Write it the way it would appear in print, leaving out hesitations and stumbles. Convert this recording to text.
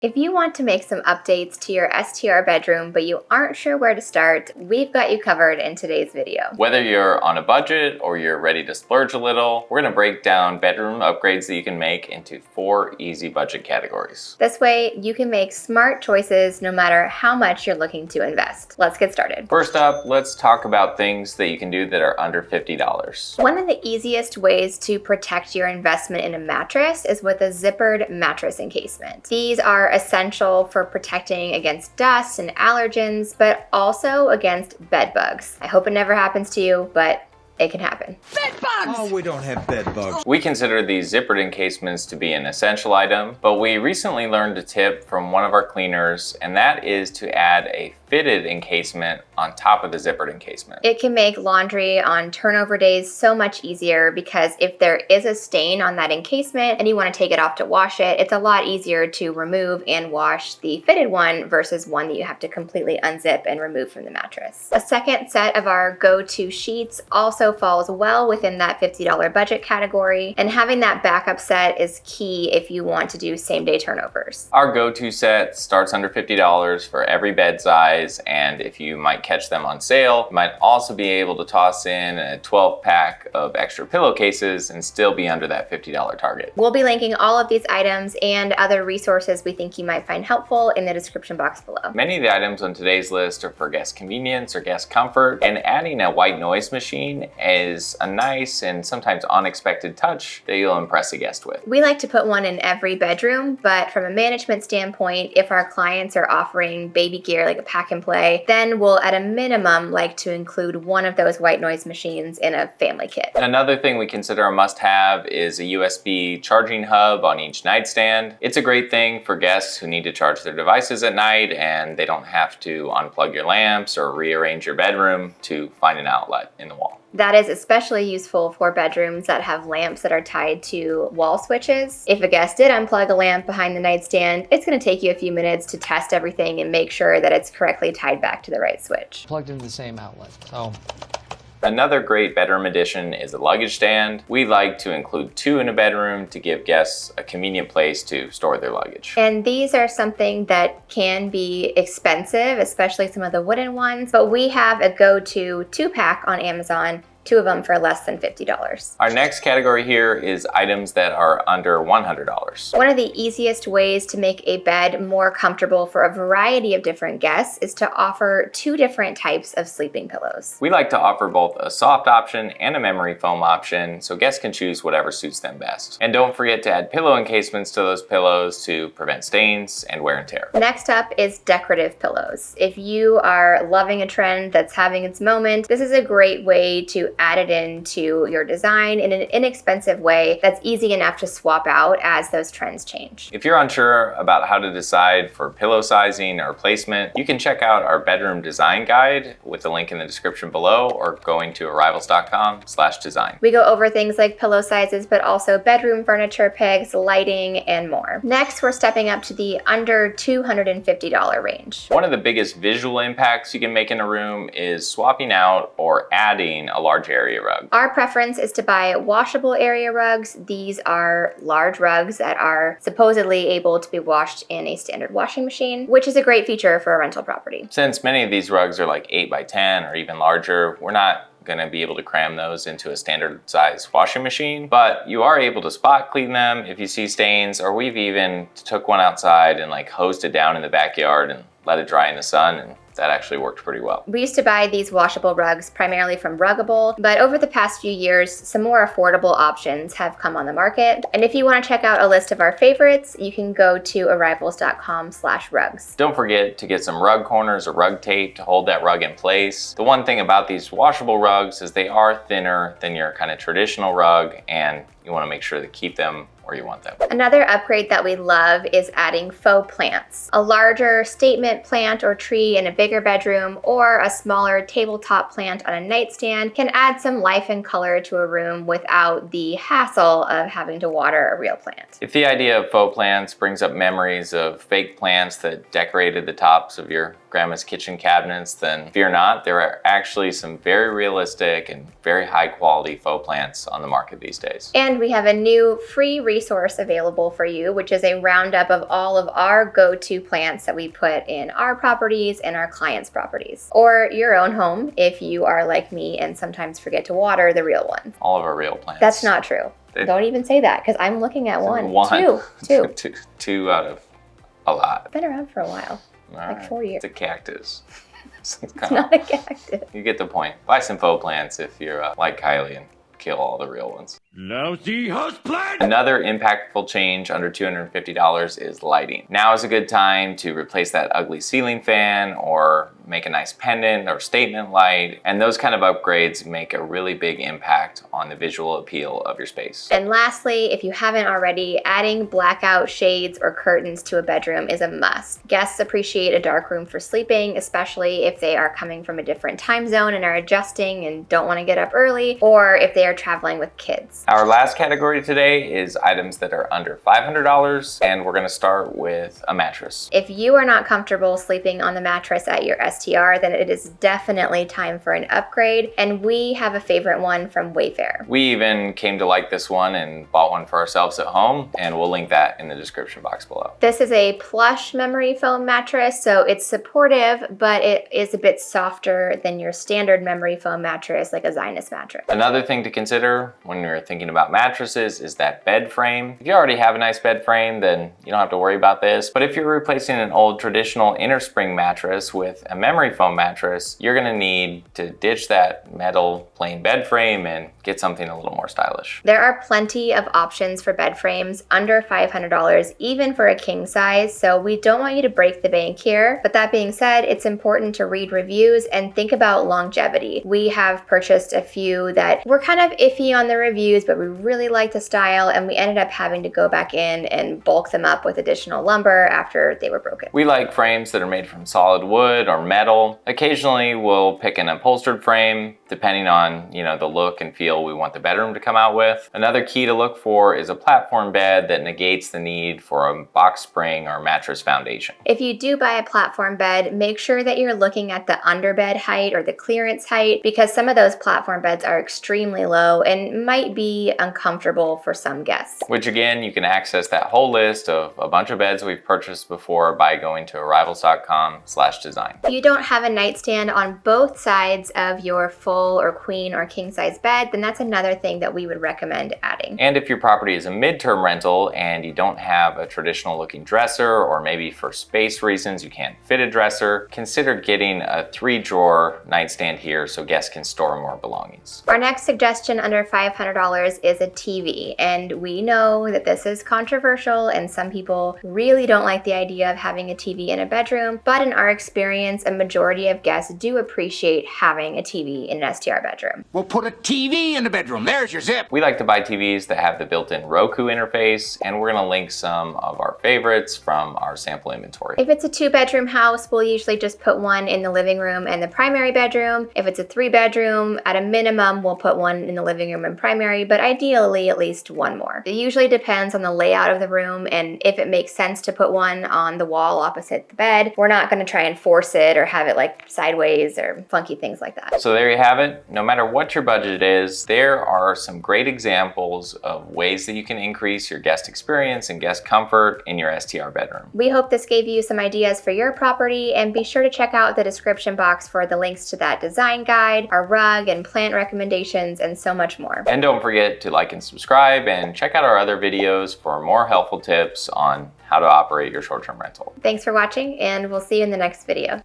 If you want to make some updates to your STR bedroom, but you aren't sure where to start, we've got you covered in today's video. Whether you're on a budget or you're ready to splurge a little, we're gonna break down bedroom upgrades that you can make into 4 easy budget categories. This way, you can make smart choices no matter how much you're looking to invest. Let's get started. First up, let's talk about things that you can do that are under $50. One of the easiest ways to protect your investment in a mattress is with a zippered mattress encasement. These are essential for protecting against dust and allergens, but also against bed bugs. I hope it never happens to you, but it can happen. Bed bugs! Oh, we don't have bed bugs. We consider these zippered encasements to be an essential item, but we recently learned a tip from one of our cleaners, and that is to add a fitted encasement on top of the zippered encasement. It can make laundry on turnover days so much easier because if there is a stain on that encasement and you want to take it off to wash it, it's a lot easier to remove and wash the fitted one versus one that you have to completely unzip and remove from the mattress. A second set of our go-to sheets also falls well within that $50 budget category, and having that backup set is key if you want to do same-day turnovers. Our go-to set starts under $50 for every bed size, and if you might catch them on sale, you might also be able to toss in a 12-pack of extra pillowcases and still be under that $50 target. We'll be linking all of these items and other resources we think you might find helpful in the description box below. Many of the items on today's list are for guest convenience or guest comfort, and adding a white noise machine is a nice and sometimes unexpected touch that you'll impress a guest with. We like to put one in every bedroom, but from a management standpoint, if our clients are offering baby gear like a pack and play, then we'll at a minimum like to include one of those white noise machines in a family kit. Another thing we consider a must-have is a USB charging hub on each nightstand. It's a great thing for guests who need to charge their devices at night and they don't have to unplug your lamps or rearrange your bedroom to find an outlet in the wall. That is especially useful for bedrooms that have lamps that are tied to wall switches. If a guest did unplug a lamp behind the nightstand, it's going to take you a few minutes to test everything and make sure that it's correctly tied back to the right switch. Plugged into the same outlet. Another great bedroom addition is a luggage stand. We like to include 2 in a bedroom to give guests a convenient place to store their luggage. And these are something that can be expensive, especially some of the wooden ones, but we have a go-to 2-pack on Amazon, 2 of them for less than $50. Our next category here is items that are under $100. One of the easiest ways to make a bed more comfortable for a variety of different guests is to offer 2 different types of sleeping pillows. We like to offer both a soft option and a memory foam option so guests can choose whatever suits them best. And don't forget to add pillow encasements to those pillows to prevent stains and wear and tear. Next up is decorative pillows. If you are loving a trend that's having its moment, this is a great way to add it into your design in an inexpensive way that's easy enough to swap out as those trends change. If you're unsure about how to decide for pillow sizing or placement, you can check out our bedroom design guide with the link in the description below or going to arrivals.com/design. We go over things like pillow sizes, but also bedroom furniture picks, lighting, and more. Next, we're stepping up to the under $250 range. One of the biggest visual impacts you can make in a room is swapping out or adding a large area rug. Our preference is to buy washable area rugs. These are large rugs that are supposedly able to be washed in a standard washing machine, which is a great feature for a rental property. Since many of these rugs are like 8 by 10 or even larger, we're not gonna be able to cram those into a standard size washing machine, but you are able to spot clean them if you see stains, or we've even took one outside and like hosed it down in the backyard and let it dry in the sun, and that actually worked pretty well. We used to buy these washable rugs primarily from Ruggable, but over the past few years, some more affordable options have come on the market. And if you want to check out a list of our favorites, you can go to arrivals.com/rugs. Don't forget to get some rug corners or rug tape to hold that rug in place. The one thing about these washable rugs is they are thinner than your kind of traditional rug, and you want to make sure to keep them where you want them. Another upgrade that we love is adding faux plants. A larger statement plant or tree in a bigger bedroom or a smaller tabletop plant on a nightstand can add some life and color to a room without the hassle of having to water a real plant. If the idea of faux plants brings up memories of fake plants that decorated the tops of your grandma's kitchen cabinets, then fear not, there are actually some very realistic and very high quality faux plants on the market these days. And And we have a new free resource available for you, which is a roundup of all of our go-to plants that we put in our properties and our clients' properties, or your own home if you are like me and sometimes forget to water the real ones. All of our real plants. That's not true. Don't even say that, because I'm looking at one. Two. Two out of a lot. It's been around for a while, like 4 years. It's a cactus. It's not a cactus. You get the point. Buy some faux plants if you're like Kylie and kill all the real ones. Lousy house plant! Another impactful change under $250 is lighting. Now is a good time to replace that ugly ceiling fan or make a nice pendant or statement light. And those kind of upgrades make a really big impact on the visual appeal of your space. And lastly, if you haven't already, adding blackout shades or curtains to a bedroom is a must. Guests appreciate a dark room for sleeping, especially if they are coming from a different time zone and are adjusting and don't want to get up early, or if they are traveling with kids. Our last category today is items that are under $500, and we're gonna start with a mattress. If you are not comfortable sleeping on the mattress at your STR, then it is definitely time for an upgrade, and we have a favorite one from Wayfair. We even came to like this one and bought one for ourselves at home, and we'll link that in the description box below. This is a plush memory foam mattress, so it's supportive, but it is a bit softer than your standard memory foam mattress, like a Zinus mattress. Another thing to consider when you're thinking about mattresses is that bed frame. If you already have a nice bed frame, then you don't have to worry about this. But if you're replacing an old traditional inner spring mattress with a memory foam mattress, you're gonna need to ditch that metal plain bed frame and get something a little more stylish. There are plenty of options for bed frames under $500, even for a king size, so we don't want you to break the bank here. But that being said, it's important to read reviews and think about longevity. We have purchased a few that were kind of iffy on the reviews, but we really liked the style, and we ended up having to go back in and bulk them up with additional lumber after they were broken. We like frames that are made from solid wood or metal. Occasionally we'll pick an upholstered frame depending on, the look and feel we want the bedroom to come out with. Another key to look for is a platform bed that negates the need for a box spring or mattress foundation. If you do buy a platform bed, make sure that you're looking at the underbed height or the clearance height, because some of those platform beds are extremely low and might be uncomfortable for some guests. Which again, you can access that whole list of a bunch of beds we've purchased before by going to arrivals.com/design. If you don't have a nightstand on both sides of your full or queen or king size bed, then that's another thing that we would recommend adding. And if your property is a midterm rental and you don't have a traditional looking dresser, or maybe for space reasons you can't fit a dresser, consider getting a 3-drawer nightstand here so guests can store more belongings. Our next suggestion under $500 is a TV, and we know that this is controversial and some people really don't like the idea of having a TV in a bedroom, but in our experience, a majority of guests do appreciate having a TV in an STR bedroom. We'll put a TV in the bedroom. There's your zip. We like to buy TVs that have the built-in Roku interface, and we're gonna link some of our favorites from our sample inventory. If it's a 2-bedroom house, we'll usually just put one in the living room and the primary bedroom. If it's a 3-bedroom, at a minimum, we'll put one in the living room and primary, but ideally at least one more. It usually depends on the layout of the room and if it makes sense to put one on the wall opposite the bed. We're not gonna try and force it or have it like sideways or funky things like that. So there you have it. No matter what your budget is, there are some great examples of ways that you can increase your guest experience and guest comfort in your STR bedroom. We hope this gave you some ideas for your property, and be sure to check out the description box for the links to that design guide, our rug and plant recommendations, and so much more. And don't forget to like and subscribe, and check out our other videos for more helpful tips on how to operate your short-term rental. Thanks for watching, and we'll see you in the next video.